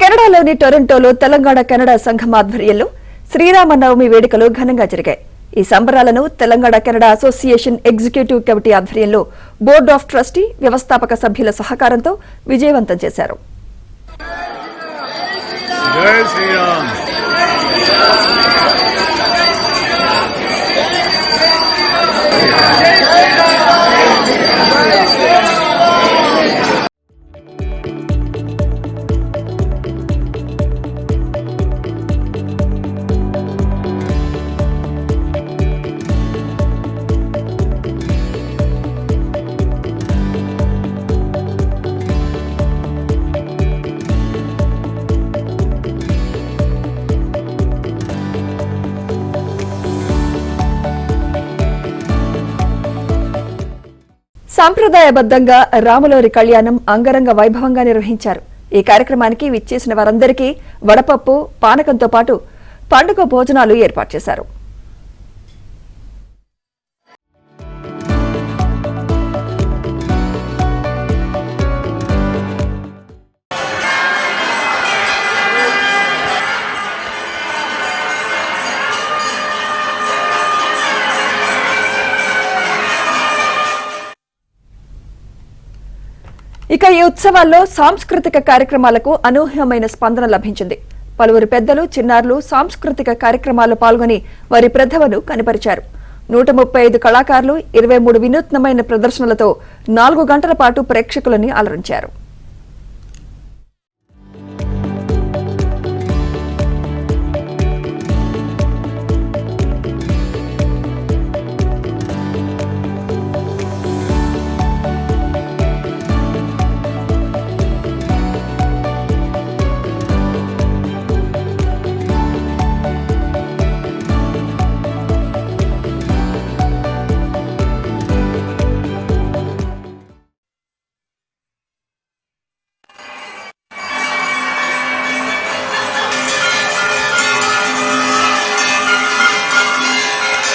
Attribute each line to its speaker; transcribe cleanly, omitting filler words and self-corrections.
Speaker 1: కెనడాలోని టొరంటోలో Telangana Canada సంఘం ఆధ్వర్యంలో శ్రీరామనవమి వేడుకలు ఘనంగా జరిగాయి. ఈ సంబరాలను Telangana Canada association executive committee ఆధ్వర్యంలో బోర్డ్ ఆఫ్ ట్రస్టీ, వ్యవస్థాపక సభ్యుల సహకారంతో విజయవంతం చేశారు. సంప్రదాయబద్దంగా రాములోరి కళ్యాణం అంగరంగ వైభవంగా నిర్వహించారు. ఈ కార్యక్రమానికి విచ్చేసిన వారందరికీ వడపప్పు, పానకంతో పాటు పండుగ భోజనాలు ఏర్పాటు చేశారు. ఇక ఈ ఉత్సవాల్లో సాంస్కృతిక కార్యక్రమాలకు అనూహ్యమైన స్పందన లభించింది. పలువురు పెద్దలు, చిన్నారులు సాంస్కృతిక కార్యక్రమాల్లో పాల్గొని వారి ప్రతిభను కనపరిచారు. 135 కళాకారులు 23 వినూత్నమైన ప్రదర్శనలతో 4 గంటల పాటు ప్రేక్షకులని అలరించారు.